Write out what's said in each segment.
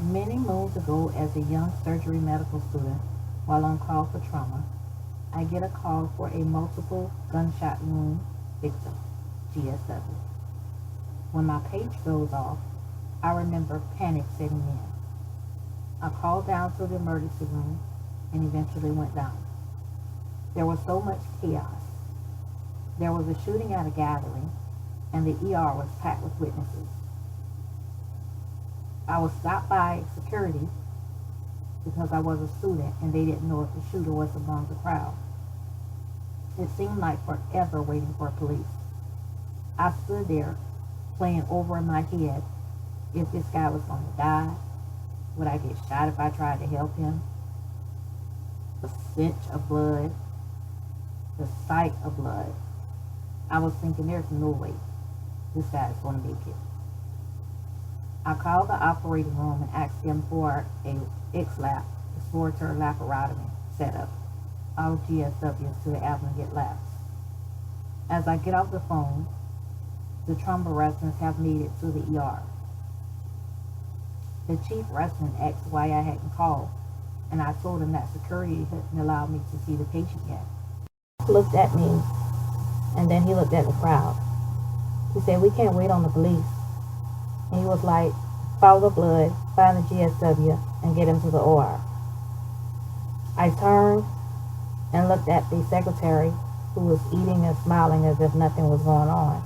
Many moons ago, as a young surgery medical student, while on call for trauma, I get a call for a multiple gunshot wound victim, GSW. When my page goes off, I remember panic setting in. I called down to the emergency room and eventually went down. There was so much chaos. There was a shooting at a gathering, and the ER was packed with witnesses. I was stopped by security because I was a student and they didn't know if the shooter was among the crowd. It seemed like forever waiting for police. I stood there playing over in my head if this guy was going to die. Would I get shot if I tried to help him? The stench of blood, the sight of blood. I was thinking there's no way this guy is going to make it. I called the operating room and asked them for a XLAP, exploratory laparotomy setup, all GSWs to the abdomen laps. As I get off the phone, the trauma residents have made it to the ER. The chief resident asked why I hadn't called, and I told him that security hadn't allowed me to see the patient yet. He looked at me, and then he looked at the crowd. He said, "We can't wait on the police." And he was like, "Follow the blood, find the GSW, and get him to the OR." I turned and looked at the secretary, who was eating and smiling as if nothing was going on.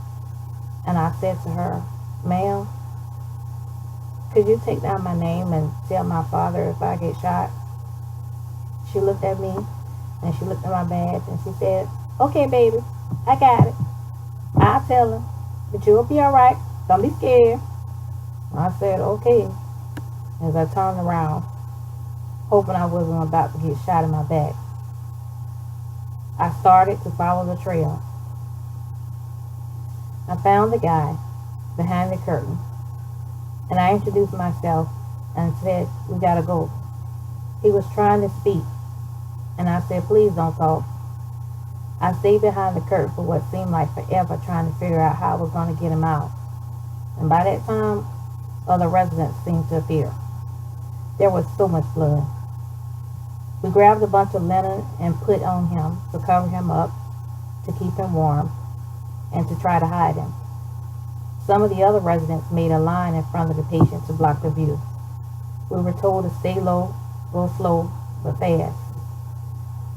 And I said to her, "Ma'am, could you take down my name and tell my father if I get shot?" She looked at me, and she looked at my badge, and she said, "Okay, baby, I got it. I'll tell him, but you'll be all right. Don't be scared." I said, "Okay," as I turned around, hoping I wasn't about to get shot in my back. I started to follow the trail. I found the guy behind the curtain, and I introduced myself and said, "We gotta go." He was trying to speak, and I said, "Please don't talk." I stayed behind the curtain for what seemed like forever, trying to figure out how I was going to get him out. And by that time, other residents seemed to appear. There was so much blood. We grabbed a bunch of linen and put on him to cover him up, to keep him warm, and to try to hide him. Some of the other residents made a line in front of the patient to block the view. We were told to stay low, go slow, but fast.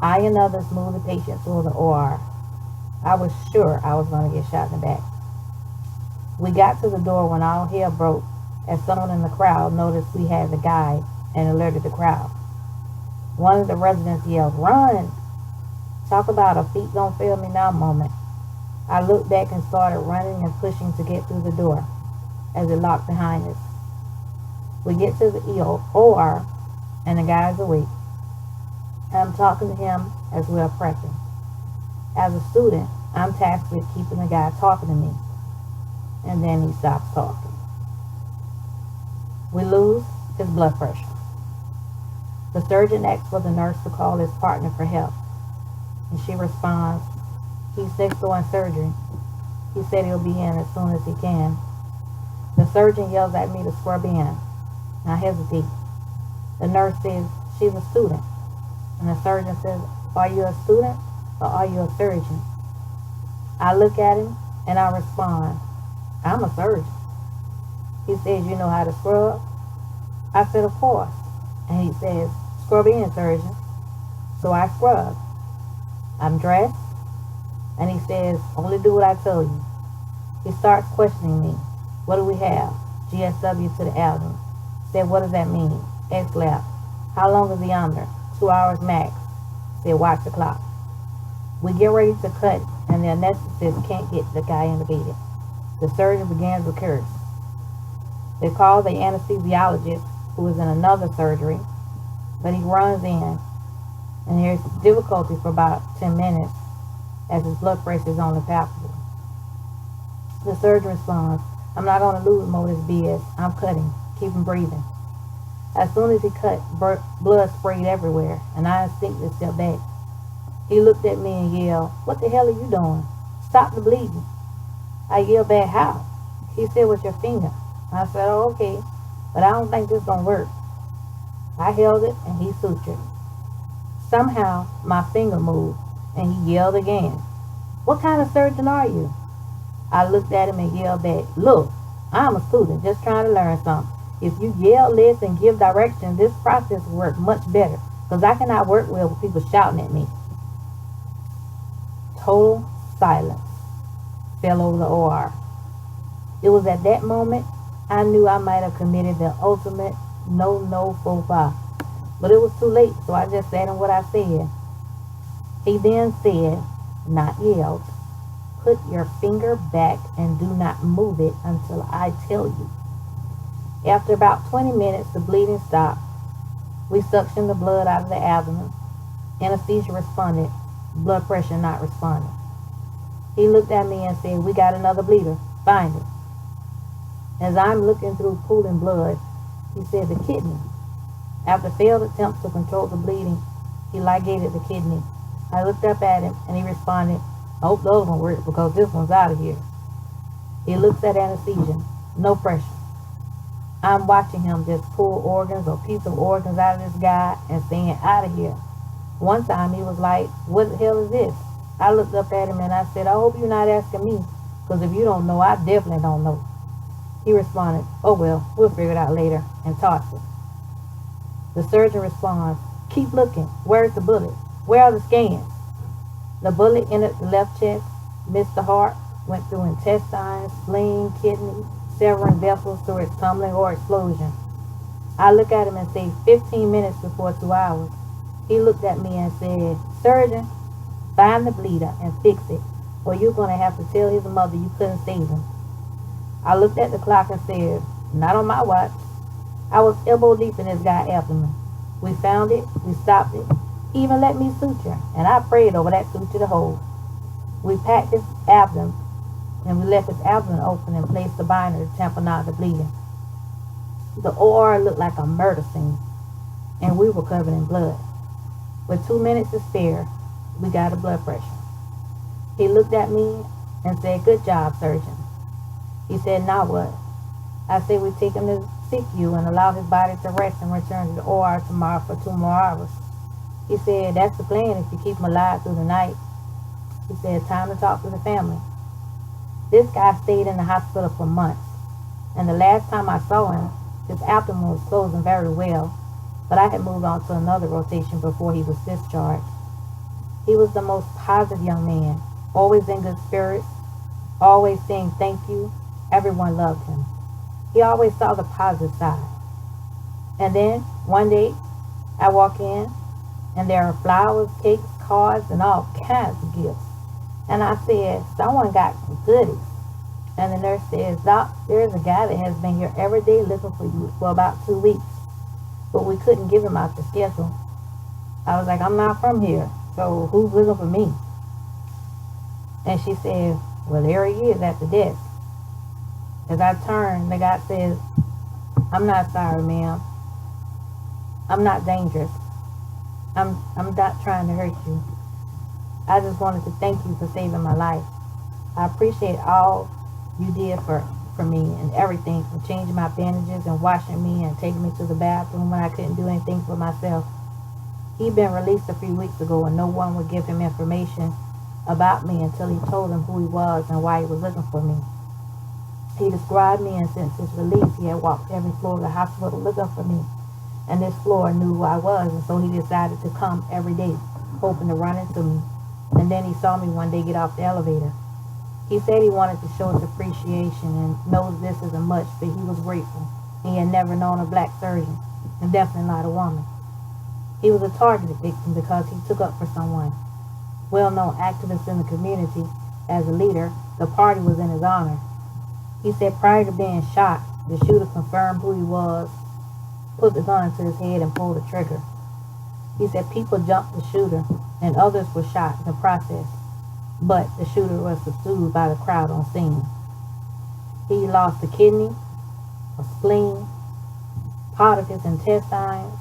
I and others moved the patient to the OR. I was sure I was going to get shot in the back. We got to the door when all hell broke, as someone in the crowd noticed we had the guy and alerted the crowd. One of the residents yelled, "Run!" Talk about a feet don't fail me now moment. I looked back and started running and pushing to get through the door as it locked behind us. We get to the OR and the guy's awake. I'm talking to him as we're prepping. As a student, I'm tasked with keeping the guy talking to me, and then he stops talking. We lose his blood pressure. The surgeon asks for the nurse to call his partner for help, and she responds, "He's next door in surgery. He said he'll be in as soon as he can." The surgeon yells at me to scrub in. I hesitate. The nurse says she's a student, and the surgeon says, "Are you a student or are you a surgeon?" I look at him and I respond, "I'm a surgeon." He says, "You know how to scrub?" I said, "Of course." And he says, "Scrub in, surgeon." So I scrub. I'm dressed, and he says, "Only do what I tell you." He starts questioning me. "What do we have?" GSW to the abdomen. Said, "What does that mean?" XLAP. "How long is he under?" 2 hours max. Said, "Watch the clock." We get ready to cut, and the anesthetist can't get the guy intubated. The surgeon begins with curse. They call the anesthesiologist, who is in another surgery, but he runs in, and there's difficulty for about 10 minutes as his blood pressure is only palpable. The surgeon responds, "I'm not going to lose more of this BS. I'm cutting. Keep him breathing." As soon as he cut, blood sprayed everywhere, and I instinctively stepped back. He looked at me and yelled, "What the hell are you doing? Stop the bleeding." I yelled back, "How?" He said, "With your finger." I said, "Oh, okay." but I don't think this gonna work. I held it and he sutured. Somehow my finger moved and he yelled again. What kind of surgeon are you? I looked at him and yelled back, look, I'm a student just trying to learn something. If you yell, listen, and give direction, this process will work much better because I cannot work well with people shouting at me. Total silence fell over the OR. It was at that moment I knew I might have committed the ultimate no faux pas. But it was too late, so I just said him what I said. He then said, not yelled, put your finger back and do not move it until I tell you. After about 20 minutes, the bleeding stopped. We suctioned the blood out of the abdomen. Anesthesia responded, blood pressure not responding. He looked at me and said, we got another bleeder, find it. As I'm looking through pooling blood, he said, the kidney. After failed attempts to control the bleeding, he ligated the kidney. I looked up at him and he responded, I hope the other one works because this one's out of here. He looks at anesthesia, no pressure. I'm watching him just pull organs or piece of organs out of this guy and saying, out of here. One time he was like, what the hell is this? I looked up at him and I said, I hope you're not asking me, because if you don't know, I definitely don't know. He responded, oh well, we'll figure it out later, and tossed it. The surgeon responds, keep looking. Where's the bullet? Where are the scans? The bullet entered the left chest, missed the heart, went through intestines, spleen, kidney, severing vessels through its tumbling or explosion. I look at him and say 15 minutes before 2 hours. He looked at me and said, surgeon, find the bleeder and fix it, or you're going to have to tell his mother you couldn't save him. I looked at the clock and said, not on my watch. I was elbow deep in this guy's abdomen. We found it, we stopped it. He even let me suture, and I prayed over that suture to hold. We packed his abdomen, and we left his abdomen open and placed the binder to tampen out the bleeding. The OR looked like a murder scene, and we were covered in blood. With 2 minutes to spare, we got a blood pressure. He looked at me and said, good job, surgeon. He said, now what? I said, we take him to SICU and allow his body to rest and return to the OR tomorrow for 2 more hours. He said, that's the plan if you keep him alive through the night. He said, time to talk to the family. This guy stayed in the hospital for months, and the last time I saw him, his abdomen was closing very well, but I had moved on to another rotation before he was discharged. He was the most positive young man, always in good spirits, always saying thank you. Everyone loved him. He always saw the positive side. And then, one day, I walk in, and there are flowers, cakes, cards, and all kinds of gifts. And I said, someone got some goodies. And the nurse says, Doc, there's a guy that has been here every day looking for you for about 2 weeks. But we couldn't give him out the schedule. I was like, I'm not from here, so who's looking for me? And she said, well, there he is at the desk. As I turned, the guy says, I'm not sorry, ma'am. I'm not dangerous. I'm not trying to hurt you. I just wanted to thank you for saving my life. I appreciate all you did for me and everything, from changing my bandages and washing me and taking me to the bathroom when I couldn't do anything for myself. He'd been released a few weeks ago and no one would give him information about me until he told them who he was and why he was looking for me. He described me, and since his release, he had walked every floor of the hospital looking for me. And this floor knew who I was, and so he decided to come every day, hoping to run into me. And then he saw me one day get off the elevator. He said he wanted to show his appreciation and knows this isn't much, but he was grateful. He had never known a black surgeon, and definitely not a woman. He was a targeted victim because he took up for someone. Well-known activist in the community, as a leader, the party was in his honor. He said prior to being shot, the shooter confirmed who he was, put the gun to his head, and pulled the trigger. He said people jumped the shooter, and others were shot in the process, but the shooter was subdued by the crowd on scene. He lost a kidney, a spleen, part of his intestines,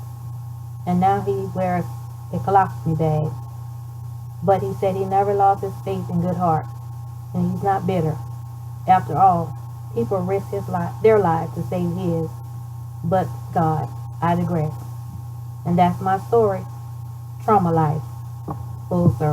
and now he wears a colostomy bag. But he said he never lost his faith and good heart, and he's not bitter. After all, people risk their lives to save his. but God. I digress. And that's my story. Trauma life. Full circle.